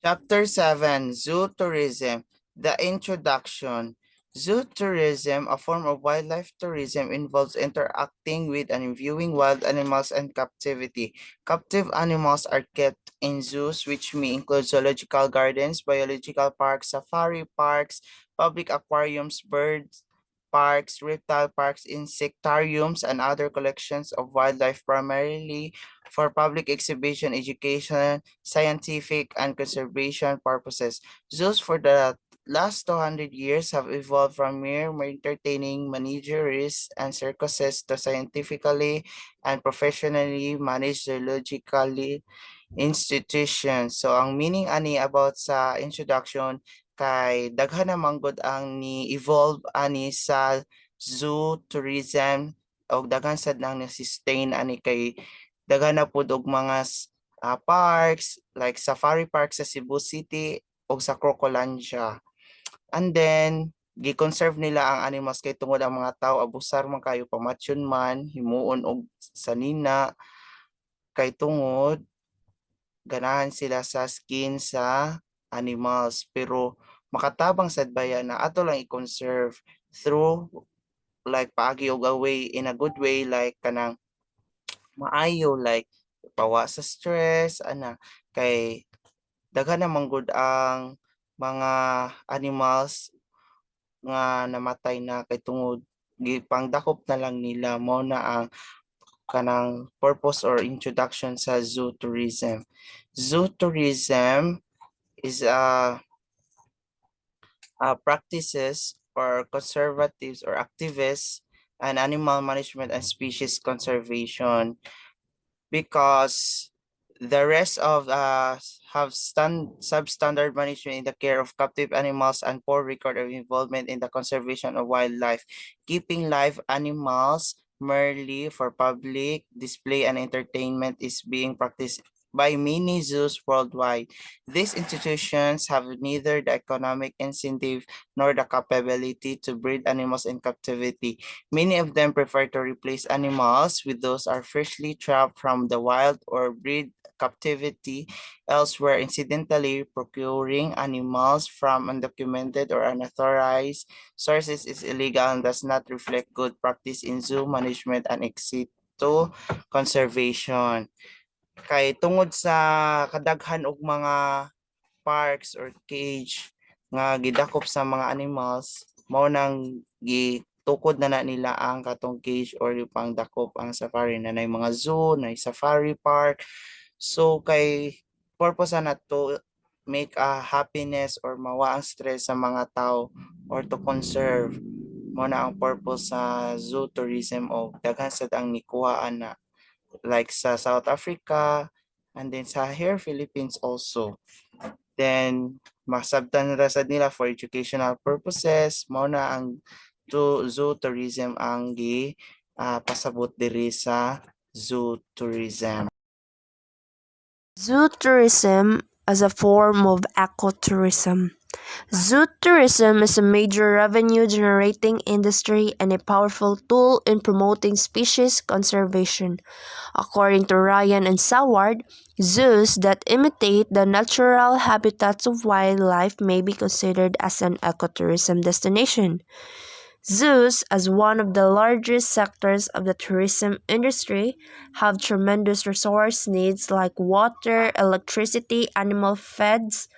Chapter 7, Zoo Tourism. The Introduction. Zoo tourism, a form of wildlife tourism, involves interacting with and viewing wild animals in captivity. Captive animals are kept in zoos, which may include zoological gardens, biological parks, safari parks, public aquariums, bird parks, reptile parks, insectariums, and other collections of wildlife, primarily for public exhibition, education, scientific, and conservation purposes. Zoos for the last 200 years have evolved from mere entertaining menageries and circuses to scientifically and professionally managed zoologically institutions. So ang meaning ani about sa introduction kay daghan na manggod ang ni-evolve ani sa zoo tourism o daghan sad nang ni-sustain ani kay daghan na pud og mga parks like safari park sa Cebu City o sa Crocolandia. And then gi-conserve nila ang animals kay tungod ang mga tao abusar man kayo pamatyon man himuon og sanina kay tungod ganahan sila sa skin sa animals pero makatabang sad bayan na ato lang i-conserve through like paagi og away in a good way like kanang maayo like pawa sa stress ana kay daghan na manggod ang mga animals nga namatay na kay tungod gipangdakop na lang nila mao na ang kanang purpose or introduction sa zoo tourism. Zoo tourism is practices for conservatives or activists and animal management and species conservation because the rest of have substandard management in the care of captive animals and poor record of involvement in the conservation of wildlife, keeping live animals merely for public display and entertainment is being practiced by many zoos worldwide. These institutions have neither the economic incentive nor the capability to breed animals in captivity. Many of them prefer to replace animals with those are freshly trapped from the wild or breed captivity elsewhere, incidentally procuring animals from undocumented or unauthorized sources is illegal and does not reflect good practice in zoo management and exit to conservation. Kay tungod sa kadaghan og mga parks or cage nga gidakop sa mga animals, mao nang gitukod na nila ang katong cage or yung pangdakop ang safari na mga zoo, na safari park. So kay purpose na to make a happiness or mawa ang stress sa mga tao or to conserve mo na ang purpose sa zoo tourism o daghan sad ang nikuhaan na like sa South Africa and then sa here Philippines also. Then masabtan ra sad nila for educational purposes mao na ang zoo tourism ang pasabot diri sa zoo tourism. Zoo tourism as a form of ecotourism. Zoo tourism is a major revenue generating industry and a powerful tool in promoting species conservation. According to Ryan and Saward, zoos that imitate the natural habitats of wildlife may be considered as an ecotourism destination. Zoos, as one of the largest sectors of the tourism industry, have tremendous resource needs like water, electricity, animal feeds,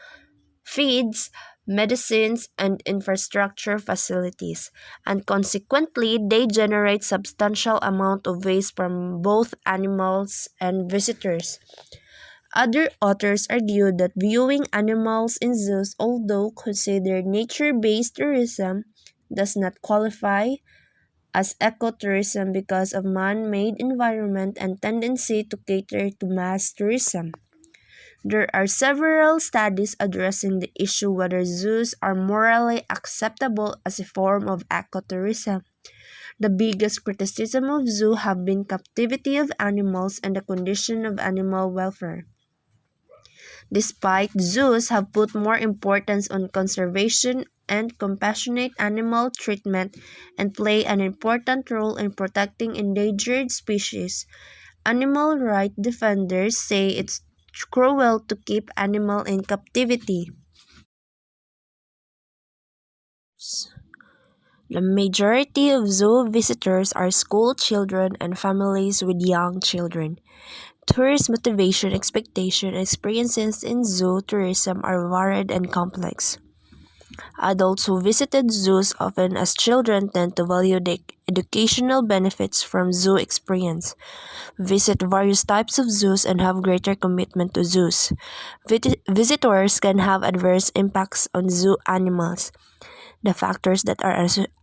medicines, and infrastructure facilities, and consequently, they generate substantial amount of waste from both animals and visitors. Other authors argue that viewing animals in zoos, although considered nature-based tourism, does not qualify as ecotourism because of man-made environment and tendency to cater to mass tourism. There are several studies addressing the issue whether zoos are morally acceptable as a form of ecotourism. The biggest criticism of zoos have been captivity of animals and the condition of animal welfare. Despite zoos have put more importance on conservation and compassionate animal treatment and play an important role in protecting endangered species, animal rights defenders say it's cruel to keep animal in captivity. The majority of zoo visitors are school children and families with young children. Tourist motivation, expectation, and experiences in zoo tourism are varied and complex. Adults who visited zoos often as children tend to value the educational benefits from zoo experience, visit various types of zoos, and have greater commitment to zoos. Visitors can have adverse impacts on zoo animals. The factors that are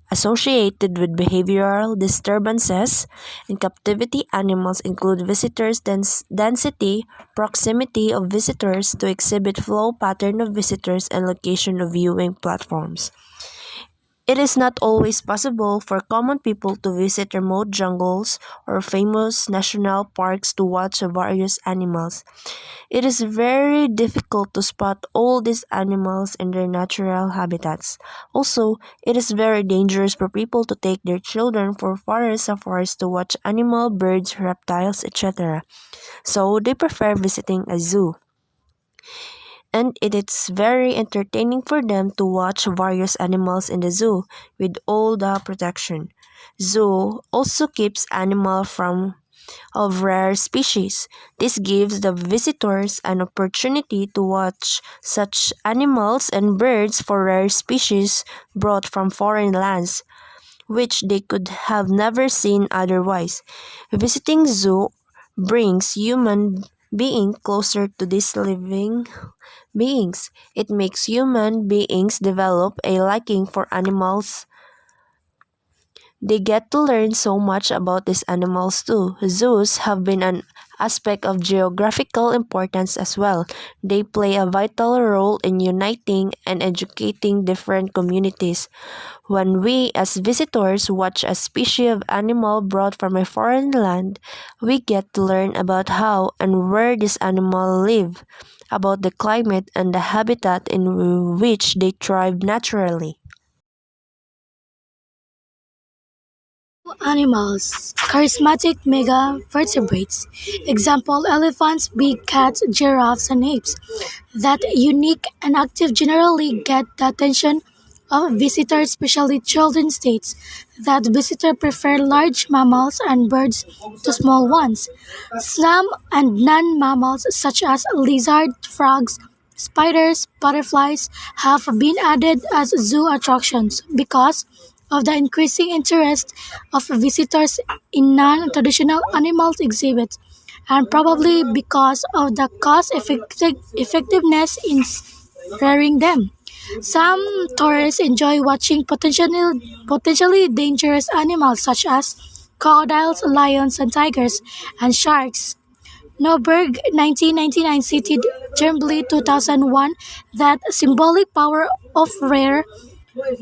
associated with behavioral disturbances in captivity animals include visitors' density, proximity of visitors to exhibit flow pattern of visitors, and location of viewing platforms. It is not always possible for common people to visit remote jungles or famous national parks to watch various animals. It is very difficult to spot all these animals in their natural habitats. Also, it is very dangerous for people to take their children for forest safaris to watch animal, birds, reptiles, etc. So they prefer visiting a zoo. And it is very entertaining for them to watch various animals in the zoo with all the protection. Zoo also keeps animal from of rare species. This gives the visitors an opportunity to watch such animals and birds for rare species brought from foreign lands, which they could have never seen otherwise. Visiting zoo brings human being closer to these living beings. It makes human beings develop a liking for animals. They get to learn so much about these animals too. Zoos have been an aspect of geographical importance as well. They play a vital role in uniting and educating different communities. When we as visitors watch a species of animal brought from a foreign land, we get to learn about how and where this animal live, about the climate and the habitat in which they thrive naturally. Animals, charismatic megavertebrates. Example elephants, big cats, giraffes, and apes. That unique and active generally get the attention of visitors, especially children states that visitors prefer large mammals and birds to small ones. Some and non-mammals such as lizard, frogs, spiders, butterflies have been added as zoo attractions because of the increasing interest of visitors in non-traditional animal exhibits and probably because of the effectiveness in rearing them. Some tourists enjoy watching potentially dangerous animals such as crocodiles, lions, and tigers, and sharks. Norberg 1999 cited Chambly 2001 that symbolic power of rare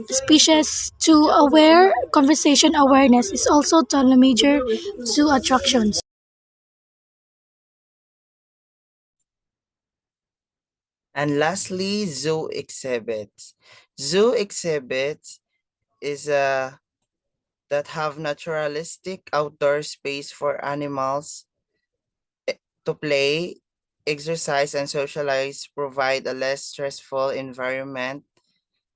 species to aware conversation awareness is also the major zoo attractions. And lastly, zoo exhibits. Zoo exhibits is that have naturalistic outdoor space for animals to play, exercise, and socialize, provide a less stressful environment,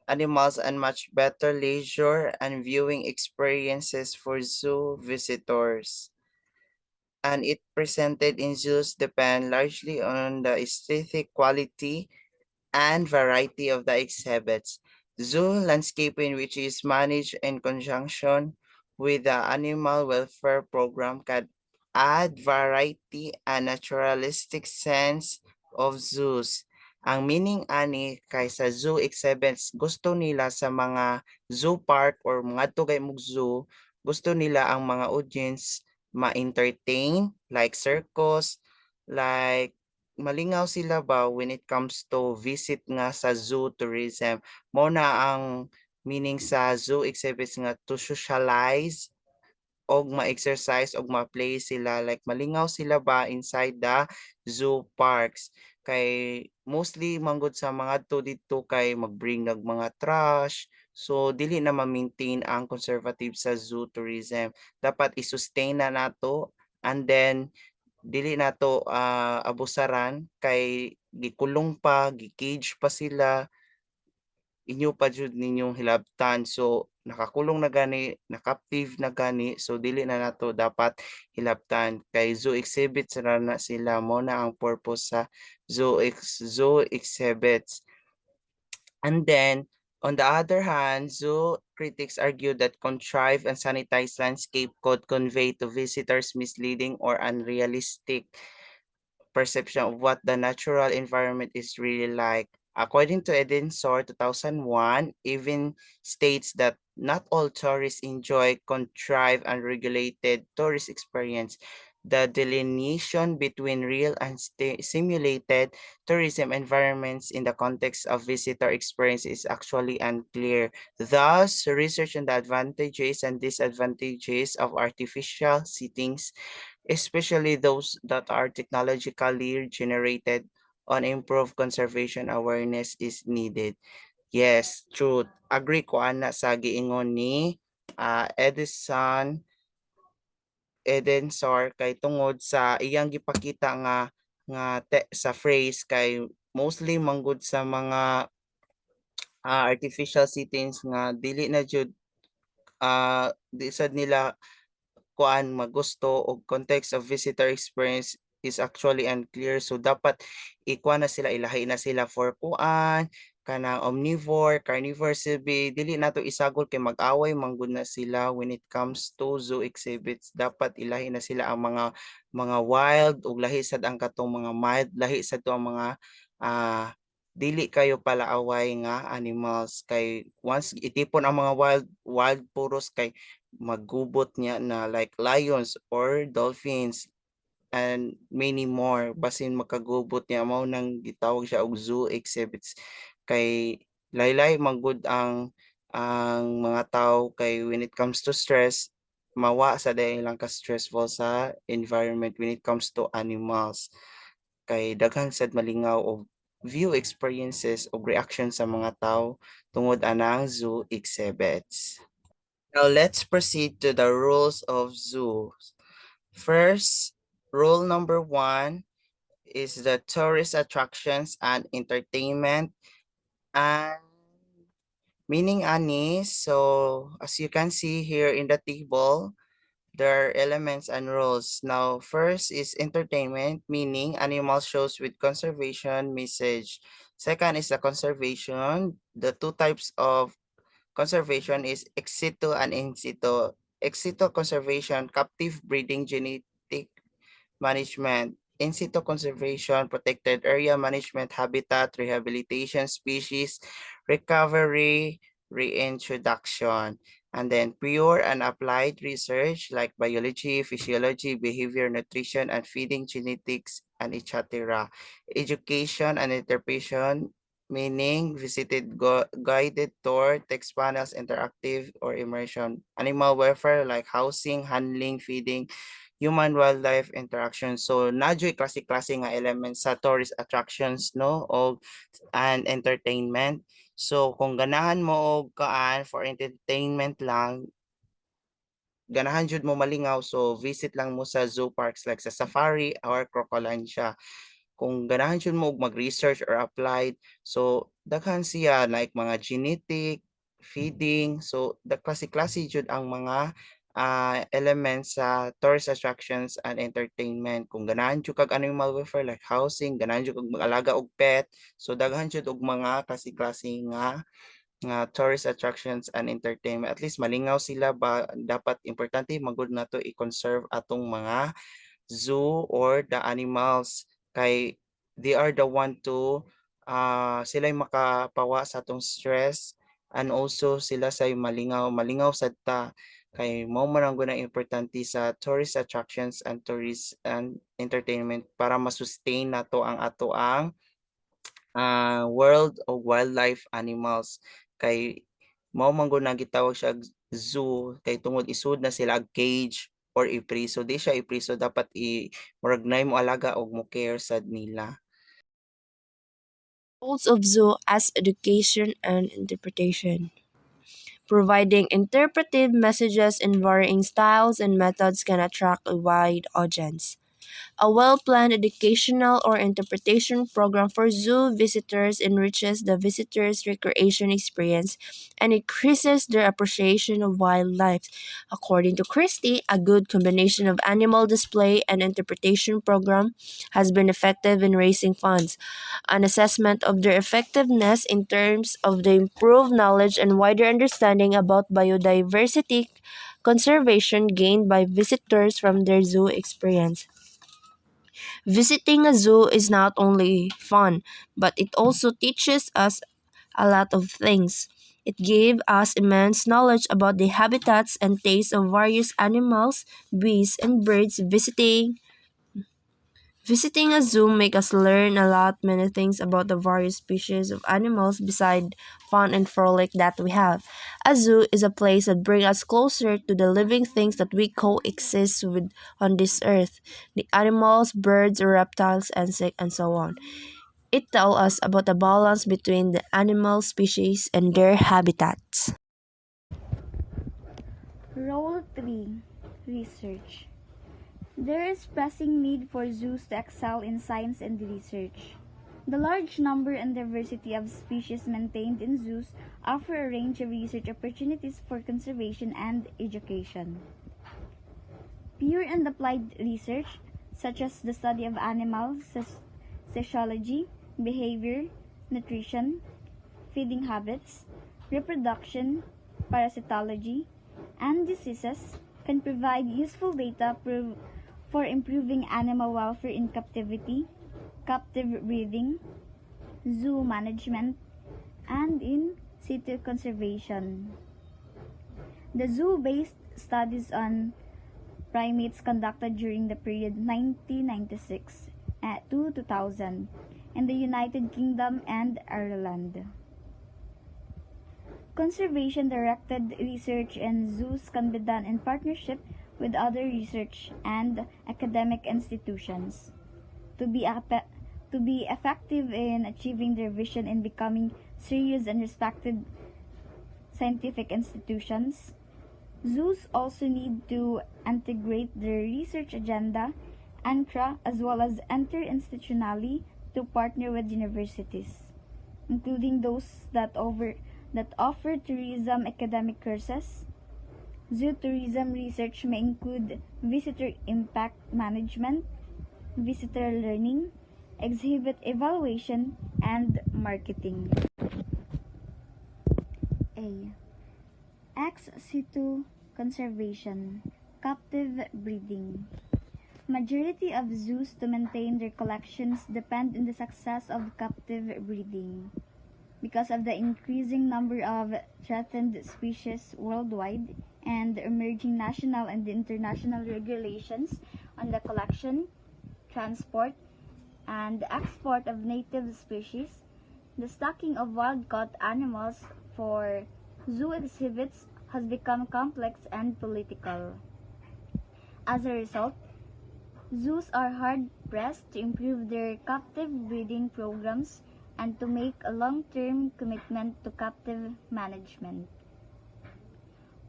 animals, and much better leisure and viewing experiences for zoo visitors. And it presented in zoos depend largely on the aesthetic quality and variety of the exhibits. Zoo landscaping, which is managed in conjunction with the animal welfare program, can add variety and naturalistic sense of zoos. Ang meaning ani kay sa zoo exhibits, gusto nila sa mga zoo park or mga tugay mong zoo, gusto nila ang mga audience ma-entertain like circus, like malingaw sila ba when it comes to visit nga sa zoo tourism. Mo na ang meaning sa zoo exhibits nga to socialize og ma-exercise og ma-play sila like malingaw sila ba inside the zoo parks kay mostly manggod sa mga to dito kay magbring ng mga trash so dili na ma-maintain ang conservative sa zoo tourism dapat i-sustain na nato and then dili nato abusaran kay gikulong pa, gi-cage pa sila, inyo pa jud ninyong hilabtan. So nakakulong na gani, na-captive na gani, so dili na nato dapat hilabtan kay zoo exhibits ra na sila, mo na ang purpose sa zoo exhibits. And then, on the other hand, zoo critics argue that contrived and sanitized landscape could convey to visitors misleading or unrealistic perception of what the natural environment is really like. According to Edensor 2001, even states that not all tourists enjoy contrived and regulated tourist experience. The delineation between real and simulated tourism environments in the context of visitor experience is actually unclear. Thus, research on the advantages and disadvantages of artificial settings, especially those that are technologically generated, on improved conservation awareness is needed. Yes, true. Agree ko ana sa giingon ni Edensor kay tungod sa iyang gipakita nga sa phrase kay mostly manggod sa mga artificial settings nga dili na jud di sad nila kuan magusto o context of visitor experience is actually unclear. So dapat ikuan na sila, ilahi na sila for kuan kanang omnivore, carnivore silbi, dili nato isagol kay mag-away manggod na sila when it comes to zoo exhibits. Dapat ilahi na sila ang mga wild ug lahi sad ang katong mga mild, lahi sad to ang mga dili kayo pala away nga animals kay once itipon ang mga wild puros kay maggubot niya na like lions or dolphins and many more, basin makagubot niya mao nang gitawag siya og zoo exhibits kay laylay manggod ang mga tao kay when it comes to stress, mawa sa dahil lang ka stressful sa environment when it comes to animals kay daghan sad malingaw og view experiences o reaction sa mga tao tungod anang zoo exhibits. Now let's proceed to the rules of zoos. First, rule number 1 is the tourist attractions and entertainment. And meaning ani, so as you can see here in the table, there are elements and rules. Now, first is entertainment, meaning animal shows with conservation message. Second is the conservation. The two types of conservation is ex situ and in situ. Ex situ conservation, captive breeding, genetic management. In situ conservation, protected area management, habitat, rehabilitation, species, recovery, reintroduction. And then pure and applied research like biology, physiology, behavior, nutrition, and feeding, genetics, and etc. Education and interpretation, meaning visited guided tour, text panels, interactive or immersion. Animal welfare like housing, handling, feeding, human-wildlife interaction. So nadyo'y klase-klase nga elements sa tourist attractions no o and entertainment. So kung ganahan mo og kaan for entertainment lang, ganahan jud mo malingaw, so visit lang mo sa zoo parks like sa safari or Crocolancia. Kung ganahan jud mo og mag-research or applied, so daghan siya like mga genetic, feeding, so the klase-klase jud ang mga elements sa tourist attractions and entertainment. Kung ganahan jud kag animal welfare like housing, ganahan jud kag mag-alaga og pet, so daghan jud og mga klase-klase nga tourist attractions and entertainment. At least malingaw sila ba, dapat importante magud nato i-conserve atong mga zoo or the animals kay they are the one to sila yung makapawa sa atong stress and also sila say malingaw sad ta kay mao man ang gunang importante sa tourist attractions and tourist and entertainment para ma-sustain nato ang ato ang world of wildlife animals kay mao man gud na gitawag siya zoo kay tungod isud na sila cage or ipriso, di siya ipriso, dapat murag nay mo alaga og mo care sad nila. Roles of zoo as education and interpretation. Providing interpretive messages in varying styles and methods can attract a wide audience. A well-planned educational or interpretation program for zoo visitors enriches the visitors' recreation experience and increases their appreciation of wildlife. According to Christie, a good combination of animal display and interpretation program has been effective in raising funds. An assessment of their effectiveness in terms of the improved knowledge and wider understanding about biodiversity conservation gained by visitors from their zoo experience. Visiting a zoo is not only fun, but it also teaches us a lot of things. It gave us immense knowledge about the habitats and tastes of various animals, beasts, and birds. Visiting a zoo make us learn a lot many things about the various species of animals beside fun and frolic that we have. A zoo is a place that brings us closer to the living things that we coexist with on this earth. The animals, birds, reptiles, insects, and so on. It tells us about the balance between the animal species and their habitats. Role 3, Research. There is pressing need for zoos to excel in science and research. The large number and diversity of species maintained in zoos offer a range of research opportunities for conservation and education. Pure and applied research, such as the study of animal physiology, behavior, nutrition, feeding habits, reproduction, parasitology, and diseases, can provide useful data for improving animal welfare in captivity, captive breeding, zoo management, and in situ conservation. The zoo-based studies on primates conducted during the period 1996 to 2000 in the United Kingdom and Ireland. Conservation-directed research in zoos can be done in partnership with other research and academic institutions. To be effective in achieving their vision in becoming serious and respected scientific institutions, zoos also need to integrate their research agenda, intra as well as interinstitutionally, to partner with universities, including those that offer tourism academic courses. Zoo tourism research may include visitor impact management, visitor learning, exhibit evaluation, and marketing. A. Ex situ conservation, captive breeding. Majority of zoos to maintain their collections depend on the success of captive breeding. Because of the increasing number of threatened species worldwide and the emerging national and international regulations on the collection, transport, and export of native species, the stocking of wild-caught animals for zoo exhibits has become complex and political. As a result, zoos are hard-pressed to improve their captive breeding programs and to make a long-term commitment to captive management.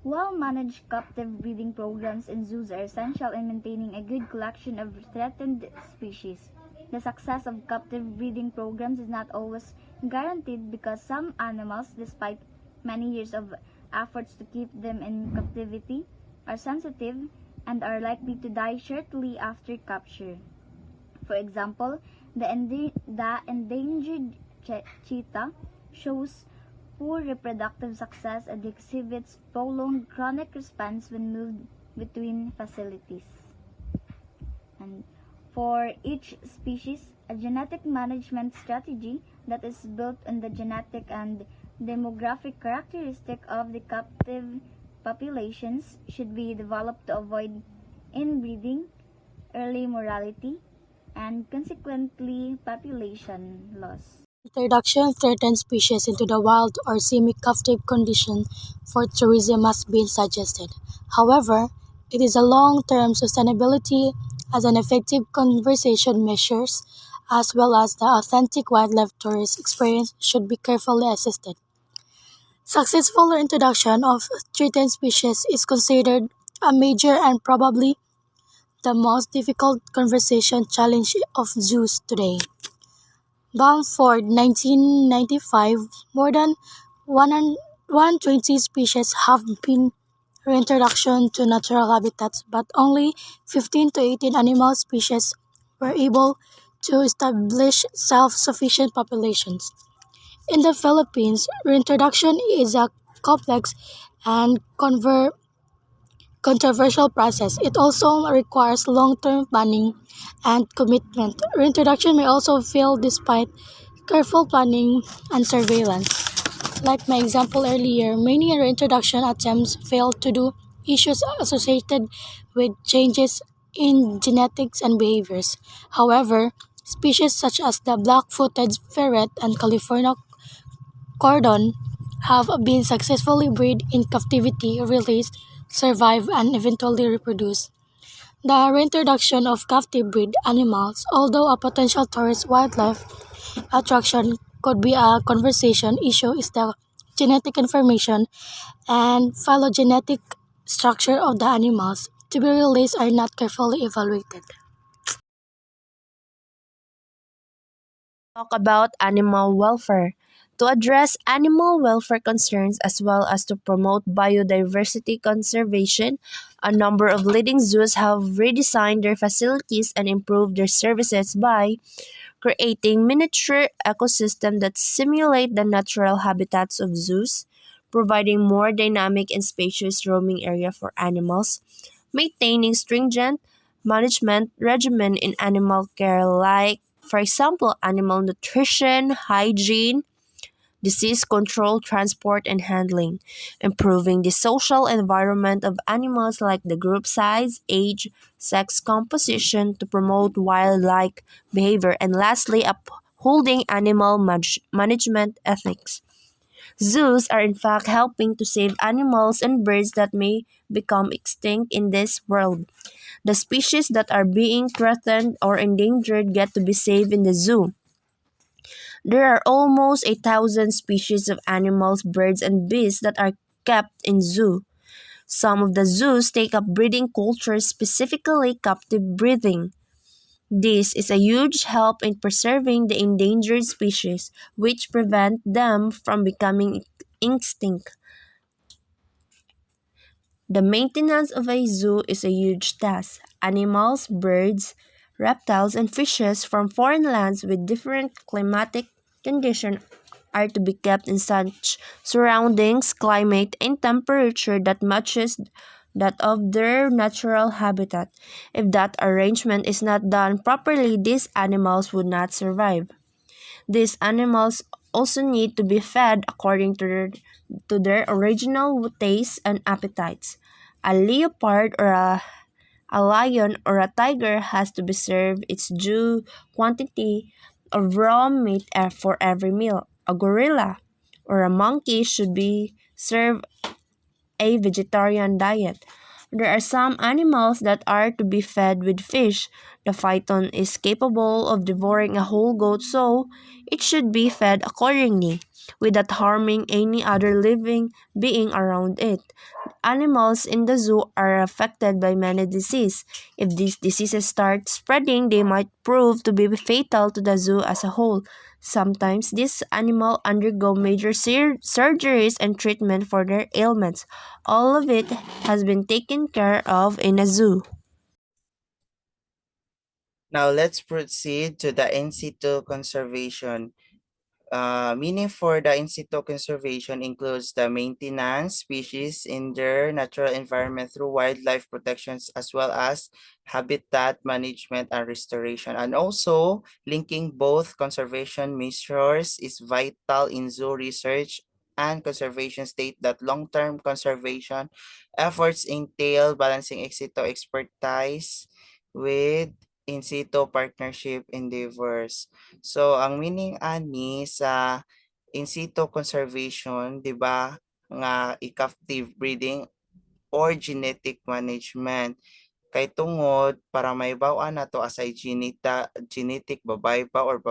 Well-managed captive breeding programs in zoos are essential in maintaining a good collection of threatened species. The success of captive breeding programs is not always guaranteed because some animals, despite many years of efforts to keep them in captivity, are sensitive and are likely to die shortly after capture. For example, the endangered cheetah shows poor reproductive success and exhibits prolonged chronic response when moved between facilities. And for each species, a genetic management strategy that is built on the genetic and demographic characteristic of the captive populations should be developed to avoid inbreeding, early mortality, and consequently population loss. Introduction of threatened species into the wild or semi-captive condition for tourism has been suggested. However, it is a long-term sustainability as an effective conservation measures as well as the authentic wildlife tourist experience should be carefully assessed. Successful introduction of threatened species is considered a major and probably the most difficult conservation challenge of zoos today. Bamford, 1995, more than 120 species have been reintroduction to natural habitats, but only 15 to 18 animal species were able to establish self-sufficient populations. In the Philippines, reintroduction is a complex and controversial process. It also requires long-term planning and commitment. Reintroduction may also fail despite careful planning and surveillance. Like my example earlier, many reintroduction attempts fail due to issues associated with changes in genetics and behaviors. However, species such as the black-footed ferret and California cordon have been successfully bred in captivity, released, survive, and eventually reproduce. The reintroduction of captive bred animals, although a potential tourist wildlife attraction, could be a conversation issue is the genetic information and phylogenetic structure of the animals to be released are not carefully evaluated. Talk about animal welfare. To address animal welfare concerns as well as to promote biodiversity conservation, a number of leading zoos have redesigned their facilities and improved their services by creating miniature ecosystems that simulate the natural habitats of zoos, providing more dynamic and spacious roaming area for animals, maintaining stringent management regimen in animal care like, for example, animal nutrition, hygiene, disease control, transport, and handling, improving the social environment of animals like the group size, age, sex composition to promote wildlife behavior, and lastly, upholding animal management ethics. Zoos are in fact helping to save animals and birds that may become extinct in this world. The species that are being threatened or endangered get to be saved in the zoo. There are almost 1,000 species of animals, birds, and beasts that are kept in zoo. Some of the zoos take up breeding cultures, specifically captive breeding. This is a huge help in preserving the endangered species, which prevent them from becoming extinct. The maintenance of a zoo is a huge task. Animals, birds, reptiles, and fishes from foreign lands with different climatic conditions are to be kept in such surroundings, climate, and temperature that matches that of their natural habitat. If that arrangement is not done properly, these animals would not survive. These animals also need to be fed according to their original tastes and appetites. A leopard or a lion or a tiger has to be served its due quantity of raw meat for every meal. A gorilla or a monkey should be served a vegetarian diet. There are some animals that are to be fed with fish. The python is capable of devouring a whole goat, so it should be fed accordingly, without harming any other living being around it. Animals in the zoo are affected by many diseases. If these diseases start spreading, they might prove to be fatal to the zoo as a whole. Sometimes these animals undergo major surgeries and treatment for their ailments. All of it has been taken care of in a zoo. Now let's proceed to the in situ conservation. Meaning for the in situ conservation includes the maintenance species in their natural environment through wildlife protections as well as habitat management and restoration. And also linking both conservation measures is vital in zoo research and conservation state that long-term conservation efforts entail balancing ex situ expertise with in situ partnership endeavors. So, ang meaning ani sa in situ conservation, di ba, nga i-captive breeding or genetic management. Kay tungod, para may bawaan na to asay genetic babay pa or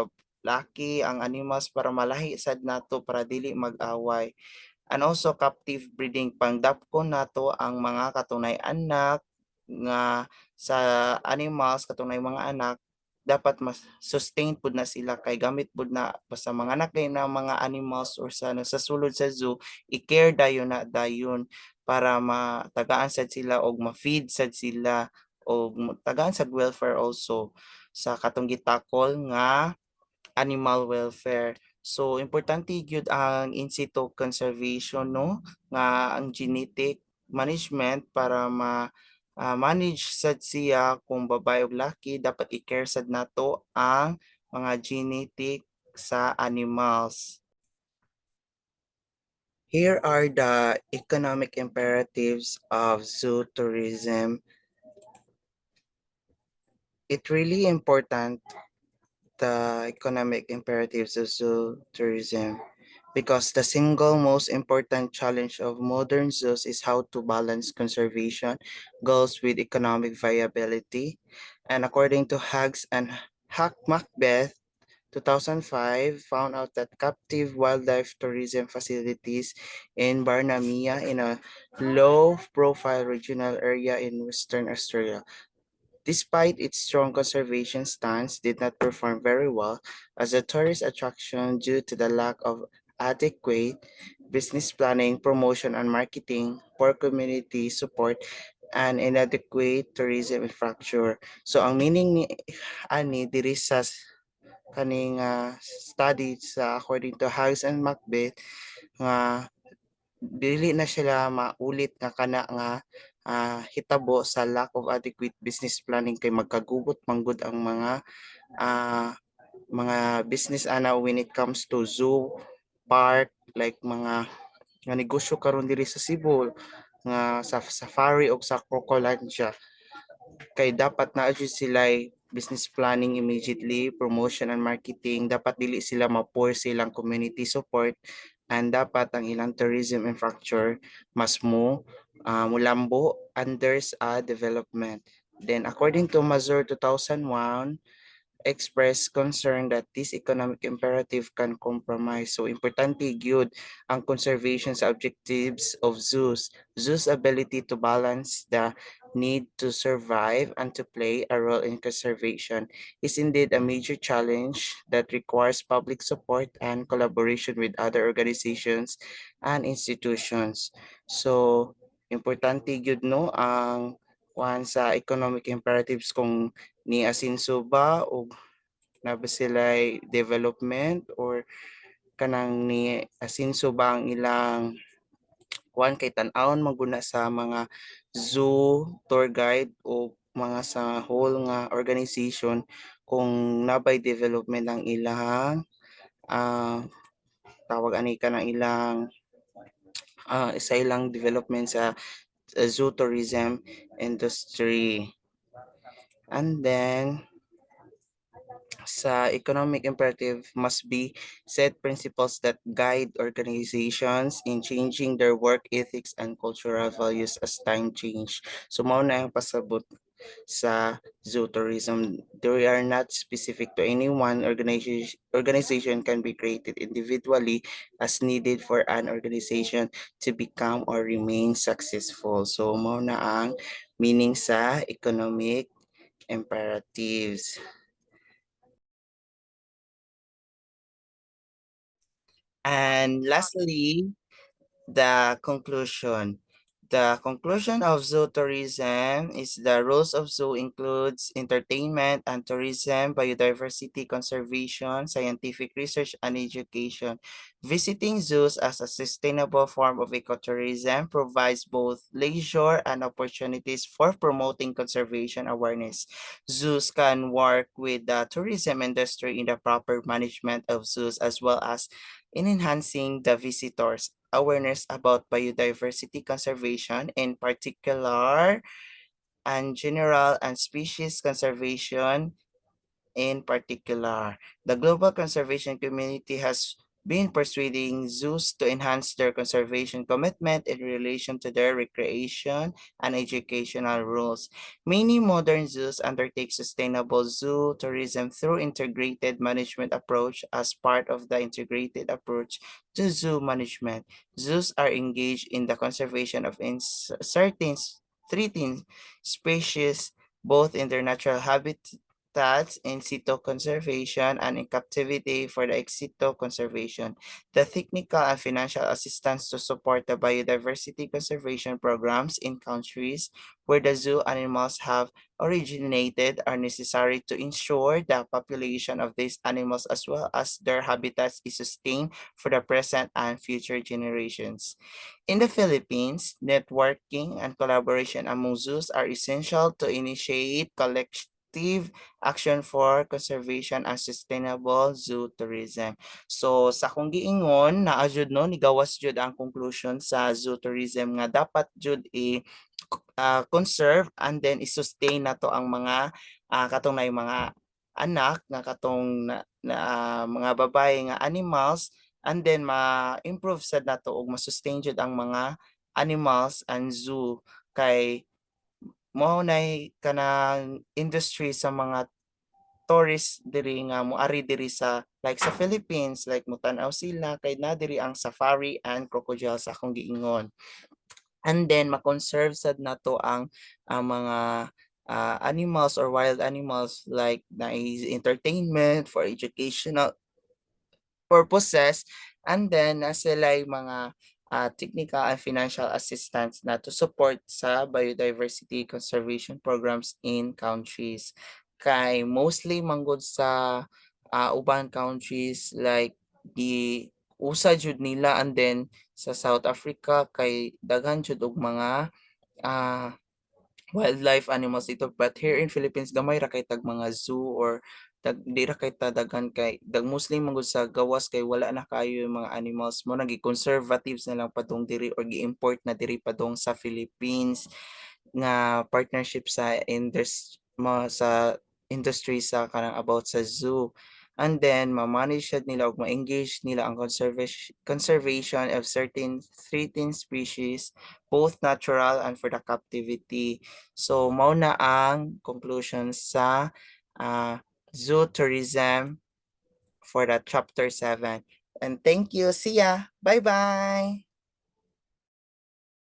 laki ang animals para malahi sad nato para dili mag-away. And also captive breeding pangdapkon nato ang mga katunay anak nga sa animals katong na mga anak dapat mas sustain pud na sila kay gamit pud na basta mga anak kay na mga animals or sa sulod sa zoo i-care dayon na dayon para matagaan sad sila og ma-feed sad sila og tagaan sad welfare also sa katong gitakol nga animal welfare. So importante gyud ang in situ conservation no nga ang genetic management para manage sad siya kung babae ug laki dapat i-care sad nato ang mga genetic sa animals. Here are the economic imperatives of zoo tourism. It's really important the economic imperatives of zoo tourism because the single most important challenge of modern zoos is how to balance conservation goals with economic viability. And according to Hags and Hack Macbeth, 2005 found out that captive wildlife tourism facilities in Barnamia in a low profile regional area in Western Australia despite its strong conservation stance, did not perform very well as a tourist attraction due to the lack of adequate business planning, promotion, and marketing, poor community support, and inadequate tourism infrastructure. So ang meaning ni ani diri sa kaning study sa according to Harris and Macbeth nga dili na sila maulit nga kana nga hitabo sa lack of adequate business planning kay magkagubot manggod ang mga business ana when it comes to zoo, park, like mga nga negosyo karon diri sa Cebu nga sa safari o sa Crocolandia kay dapat na jud sila business planning immediately, promotion and marketing, dapat dili sila ma-pour silang community support and dapat ang ilang tourism infrastructure mas mulambo under sa development. Then according to Mazur 2001, express concern that this economic imperative can compromise. So importante gyud ang conservation sa objectives of zoos. Zoos ability to balance the need to survive and to play a role in conservation is indeed a major challenge that requires public support and collaboration with other organizations and institutions. So importante gyud no ang kuan sa economic imperatives kung ni asinso ba o na ba sila'y development or kanang ni asinso ba ang ilang kuan kay tan-awon maguna sa mga zoo tour guide o mga sa whole nga organization kung nabay development ang ilang ah, tawag ani ka ng ilang isa ilang development sa zoo tourism industry. And then sa economic imperative must be set principles that guide organizations in changing their work ethics and cultural values as time change. So mao na ang pasabot sa zoo tourism. They are not specific to any one organization. Organization can be created individually as needed for an organization to become or remain successful. So mao na ang meaning sa economic imperatives. And lastly, the conclusion. The conclusion of zoo tourism is the rules of zoo includes entertainment and tourism, biodiversity conservation, scientific research, and education. Visiting zoos as a sustainable form of ecotourism provides both leisure and opportunities for promoting conservation awareness. Zoos can work with the tourism industry in the proper management of zoos as well as in enhancing the visitors' awareness about biodiversity conservation, in particular, and general and species conservation in particular. The global conservation community has been persuading zoos to enhance their conservation commitment in relation to their recreation and educational rules. Many modern zoos undertake sustainable zoo tourism through integrated management approach as part of the integrated approach to zoo management. Zoos are engaged in the conservation of certain threatened species both in their natural habitats in situ conservation and in captivity for the ex situ conservation. The technical and financial assistance to support the biodiversity conservation programs in countries where the zoo animals have originated are necessary to ensure the population of these animals as well as their habitats is sustained for the present and future generations. In the Philippines, networking and collaboration among zoos are essential to initiate collective action for conservation and sustainable zoo tourism. So sa akong giingon, naa jud no nigawas jud ang conclusion sa zoo tourism nga dapat jud conserve and then i-sustain na to ang mga katong na yung mga anak nga katong mga babae nga animals and then ma-improve sad nato ug ma-sustain jud ang mga animals and zoo kay mao nay kanang industry sa mga tourist diri nga moari diri sa like sa Philippines like mutan-aw sila kay na diri ang safari and crocodile sa akong giingon. And then ma-conserve sad nato ang mga animals or wild animals like na entertainment for educational purposes and then na sila mga technical and financial assistance na to support sa biodiversity conservation programs in countries. Kay mostly manggod sa uban countries like the usa jud nila and then sa South Africa kay daghan jud og mga ah, wildlife animals ito but here in Philippines gamay ra kay tag mga zoo or di ra kay daghan kay mostly mangud sa gawas kay wala na kayo yung mga animals mo nagi conservatives na lang padung diri or gi-import na diri padung sa Philippines nga partnership sa sa industry sa kanang about sa zoo and then ma-manage sad nila ug ma-engage nila ang conservation of certain threatened species both natural and for the captivity. So mao na ang conclusion sa zoo tourism for the chapter 7. And thank you. See ya. Bye-bye.